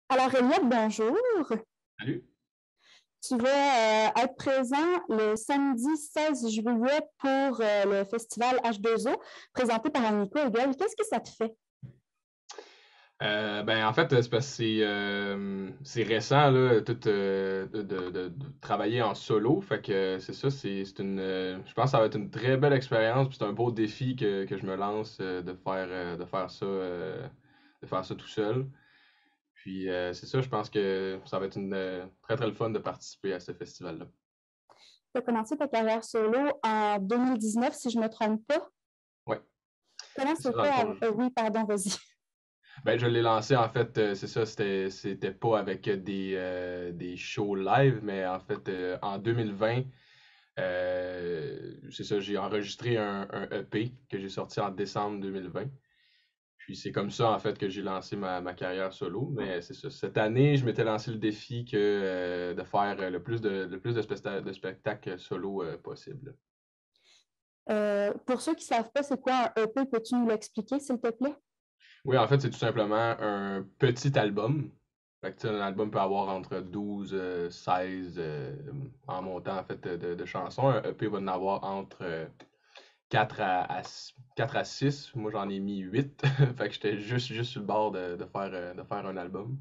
Alors, Elliot, bonjour. Salut. Tu vas être présent le samedi 16 juillet pour le festival H2O, présenté par Nico Hegel. Qu'est-ce que ça te fait? En fait, c'est parce que c'est récent là, tout de travailler en solo. Fait que c'est ça, c'est une je pense que ça va être une très belle expérience, puis c'est un beau défi que je me lance de faire ça tout seul. Puis c'est ça, je pense que ça va être une très très le fun de participer à ce festival-là. Tu as commencé ta carrière solo en 2019, si je ne me trompe pas. Ouais, Comment c'est ça dans c'était? le fond. Oui, pardon, vas-y. Ben, je l'ai lancé en fait, c'est ça, c'était pas avec des shows live, mais en fait en 2020, c'est ça, j'ai enregistré un EP que j'ai sorti en décembre 2020. Puis c'est comme ça en fait que j'ai lancé ma carrière solo. Mais c'est ça. Cette année, je m'étais lancé le défi de faire le plus de spectacles solo possible. Pour ceux qui ne savent pas, c'est quoi un EP? Peux-tu nous l'expliquer, s'il te plaît? Oui, en fait, c'est tout simplement un petit album. Fait que, tu sais, un album peut avoir entre 12, 16 en montant en fait de chansons. Un EP va en avoir entre 4 4 à 6. Moi, j'en ai mis 8. Fait que j'étais juste sur le bord de faire un album.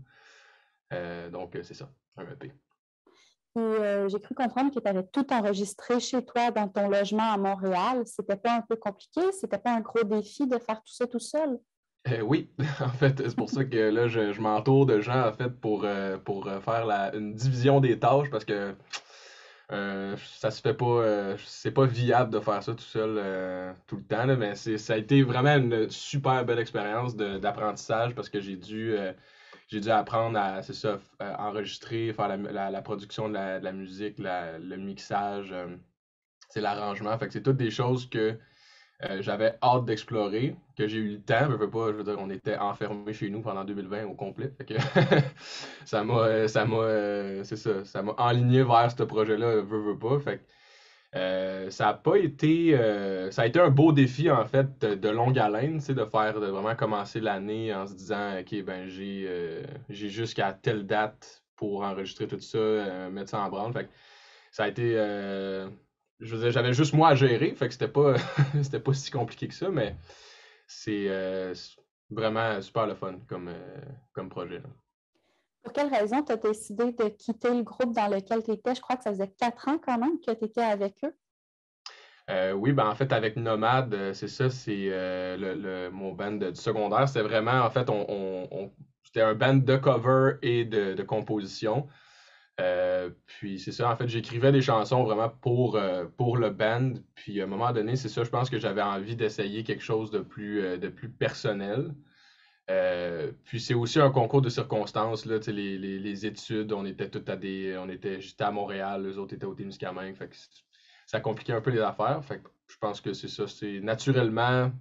Donc, c'est ça, un EP. Puis, j'ai cru comprendre que tu avais tout enregistré chez toi dans ton logement à Montréal. C'était pas un peu compliqué? C'était pas un gros défi de faire tout ça tout seul? Oui, en fait, c'est pour ça que là, je m'entoure de gens, en fait, pour faire une division des tâches, parce que ça se fait pas, c'est pas viable de faire ça tout seul tout le temps, là, mais ça a été vraiment une super belle expérience d'apprentissage, parce que j'ai dû apprendre à, c'est ça, enregistrer, faire la production de la musique, le mixage, c'est l'arrangement. Fait que c'est toutes des choses que j'avais hâte d'explorer, que j'ai eu le temps. Je veux dire, on était enfermés chez nous pendant 2020 au complet. Fait que c'est ça, ça m'a enligné vers ce projet-là, veux pas. Fait que ça a pas été, ça a été un beau défi en fait de longue haleine, tu sais, de vraiment commencer l'année en se disant, ok, ben j'ai jusqu'à telle date pour enregistrer tout ça, mettre ça en branle. Fait que ça a été, je veux dire, j'avais juste moi à gérer, fait que c'était pas, c'était pas si compliqué que ça, mais c'est vraiment super le fun comme projet, là. Pour quelle raison tu as décidé de quitter le groupe dans lequel tu étais? Je crois que ça faisait 4 ans quand même que tu étais avec eux. Oui, ben en fait, avec Nomade, c'est ça, c'est mon band du secondaire. C'était vraiment, en fait, c'était un band de cover et de composition. Puis c'est ça, en fait, j'écrivais des chansons vraiment pour le band. Puis à un moment donné, c'est ça, je pense que j'avais envie d'essayer quelque chose de plus personnel. Puis c'est aussi un concours de circonstances, là, tu sais, les études, j'étais à Montréal, les autres étaient au Témiscamingue, fait que ça compliquait un peu les affaires, fait que je pense que c'est ça, c'est naturellement,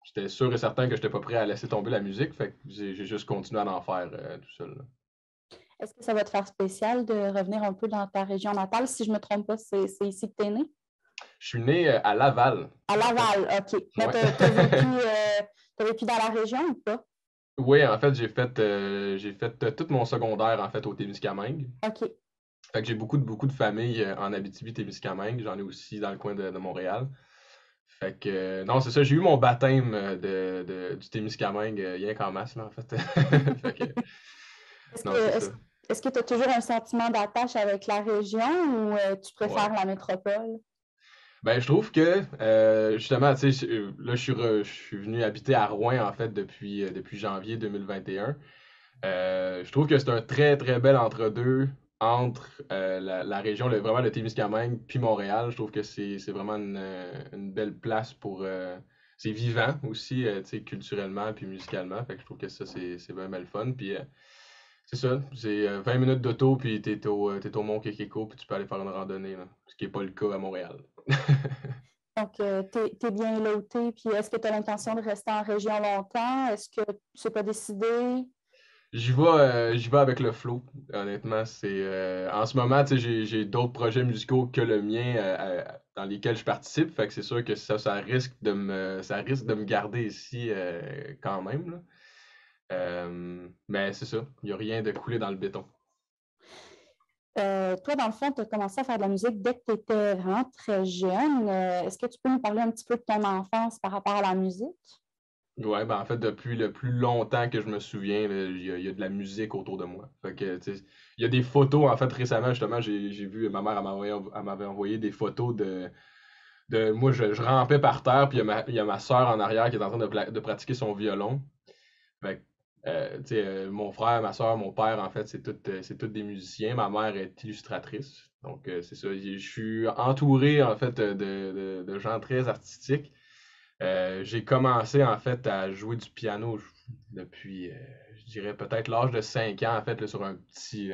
j'étais sûr et certain que j'étais pas prêt à laisser tomber la musique, fait que j'ai juste continué à en faire tout seul, là. Est-ce que ça va te faire spécial de revenir un peu dans ta région natale? Si je ne me trompe pas, c'est ici que tu es né? Je suis né à Laval, À en fait. Laval, OK. Mais Ouais. tu as vécu dans la région ou pas? Oui, en fait, j'ai fait tout mon secondaire, en fait, au Témiscamingue. OK. Fait que j'ai beaucoup de familles en Abitibi-Témiscamingue. J'en ai aussi dans le coin de Montréal. Fait que, non, c'est ça, j'ai eu mon baptême du Témiscamingue, rien qu'en masse, là, en fait. Fait que, Est-ce que non, c'est ça. est-ce, est-ce que tu as toujours un sentiment d'attache avec la région ou tu Ouais. préfères la métropole? Ben, je trouve que, justement, tu sais, là, je suis venu habiter à Rouen, en fait, depuis janvier 2021. Je trouve que c'est un très, très bel entre-deux entre la région, vraiment le Témiscamingue, puis Montréal. Je trouve que c'est vraiment une belle place pour. C'est vivant aussi, tu sais, culturellement puis musicalement. Fait que je trouve que ça, c'est vraiment le fun. Puis c'est ça, c'est 20 minutes d'auto, puis t'es au Mont Kekeko, puis tu peux aller faire une randonnée, là, ce qui n'est pas le cas à Montréal. Donc, tu es bien là où t'es, puis est-ce que tu as l'intention de rester en région longtemps? Est-ce que tu n'es pas décidé? J'y vais avec le flow, honnêtement. En ce moment, tu sais, j'ai d'autres projets musicaux que le mien dans lesquels je participe. Fait que c'est sûr que ça risque de me garder ici quand même, là. Mais c'est ça, il n'y a rien de coulé dans le béton. Toi, dans le fond, tu as commencé à faire de la musique dès que tu étais vraiment très jeune. Est-ce que tu peux nous parler un petit peu de ton enfance par rapport à la musique? Ouais, ben en fait, depuis le plus longtemps que je me souviens, là, il y a de la musique autour de moi. Fait que, tu sais, il y a des photos, en fait, récemment, justement, j'ai vu, ma mère, elle m'avait envoyé des photos de moi, je rampais par terre, puis il y a ma soeur en arrière qui est en train de pratiquer son violon. Fait que, tu sais, mon frère, ma soeur, mon père, en fait, c'est tous des musiciens. Ma mère est illustratrice. Donc, c'est ça. Je suis entouré, en fait, de gens très artistiques. J'ai commencé en fait à jouer du piano depuis, je dirais peut-être l'âge de 5 ans en fait, là, sur un petit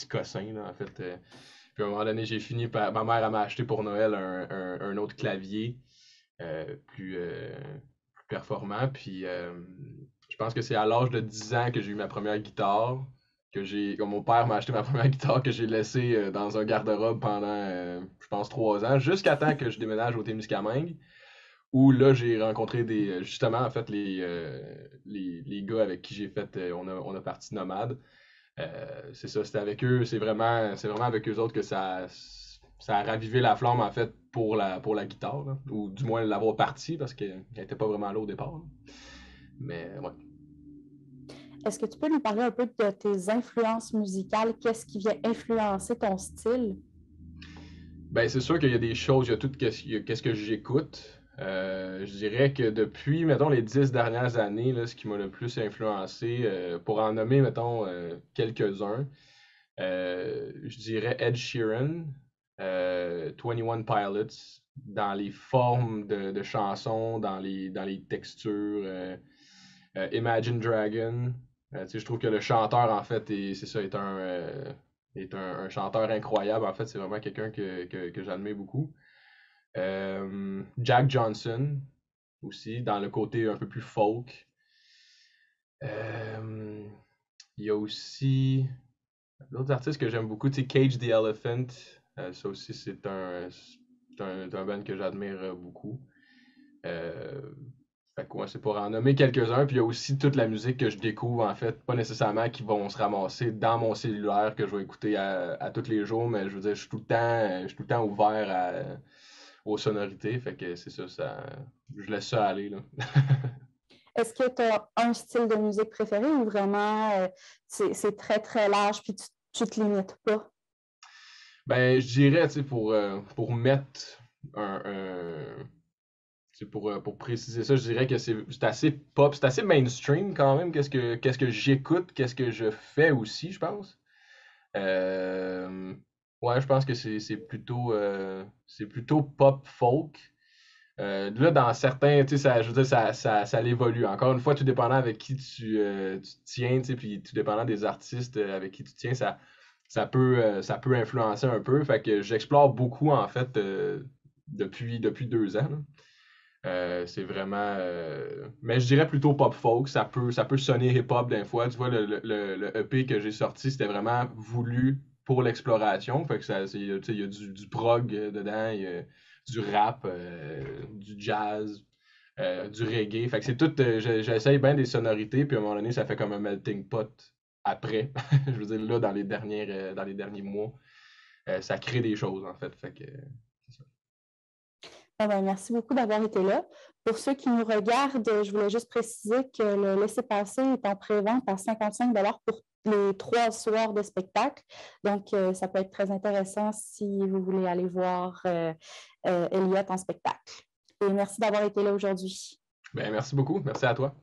cossin là, en fait. Puis à un moment donné, j'ai fini par. Ma mère elle m'a acheté pour Noël un autre clavier plus performant. Puis je pense que c'est à l'âge de 10 ans que j'ai eu ma première guitare. Comme mon père m'a acheté ma première guitare que j'ai laissée dans un garde-robe pendant, je pense, 3 ans, jusqu'à temps que je déménage au Témiscamingue où là, j'ai rencontré justement, en fait, les gars avec qui j'ai fait, on a parti nomade. C'est ça, c'était avec eux, c'est vraiment avec eux autres que ça a ravivé la flamme, en fait, pour la guitare, là. Ou du moins l'avoir parti, parce qu'elle n'était pas vraiment là au départ, là. Mais, ouais. Est-ce que tu peux nous parler un peu de tes influences musicales? Qu'est-ce qui vient influencer ton style? Ben, c'est sûr qu'il y a des choses, il y a tout qu'est-ce que j'écoute. Je dirais que depuis, mettons, les 10 dernières années, là, ce qui m'a le plus influencé, pour en nommer, mettons, quelques-uns, je dirais Ed Sheeran, 21 Pilots, dans les formes de chansons, dans les textures, Imagine Dragon. Tu sais, je trouve que le chanteur, en fait, c'est ça, est un chanteur incroyable. En fait, c'est vraiment quelqu'un que j'admire beaucoup. Jack Johnson aussi, dans le côté un peu plus folk. Il y a aussi d'autres artistes que j'aime beaucoup, tu sais, Cage the Elephant. Ça aussi, c'est un band que j'admire beaucoup. Euh, Fait que ouais, c'est pour en nommer quelques-uns. Puis il y a aussi toute la musique que je découvre, en fait, pas nécessairement qui vont se ramasser dans mon cellulaire que je vais écouter à tous les jours, mais je veux dire, je suis tout le temps ouvert aux sonorités. Fait que c'est ça, je laisse ça aller, là. Est-ce que tu as un style de musique préféré ou vraiment c'est très, très large puis tu te limites pas? Ben, je dirais, tu sais, pour mettre pour préciser ça, je dirais que c'est assez pop, c'est assez mainstream quand même. Qu'est-ce que j'écoute, qu'est-ce que je fais aussi, je pense. Euh, ouais, je pense que c'est plutôt pop folk. Là, dans certains, tu sais, je veux dire, ça évolue. Encore une fois, tout dépendant avec qui tu te tiens, tu sais, puis tout dépendant des artistes avec qui tu te tiens, ça peut influencer un peu. Fait que j'explore beaucoup, en fait, depuis 2 ans, là. C'est vraiment. Mais je dirais plutôt pop folk. Ça peut sonner hip-hop d'un fois. Tu vois, le EP que j'ai sorti, c'était vraiment voulu pour l'exploration. Fait que tu sais, il y a du prog dedans, il y a du rap, du jazz, du reggae. Fait que c'est tout. J'essaye bien des sonorités, puis à un moment donné, ça fait comme un melting pot après. Je veux dire, là, dans les derniers mois, ça crée des choses, en fait. Fait que. Ah ben, merci beaucoup d'avoir été là. Pour ceux qui nous regardent, je voulais juste préciser que le laissez-passer est en pré-vente à 55 pour les 3 soirs de spectacle. Donc, ça peut être très intéressant si vous voulez aller voir Elliott en spectacle. Et merci d'avoir été là aujourd'hui. Ben, merci beaucoup. Merci à toi.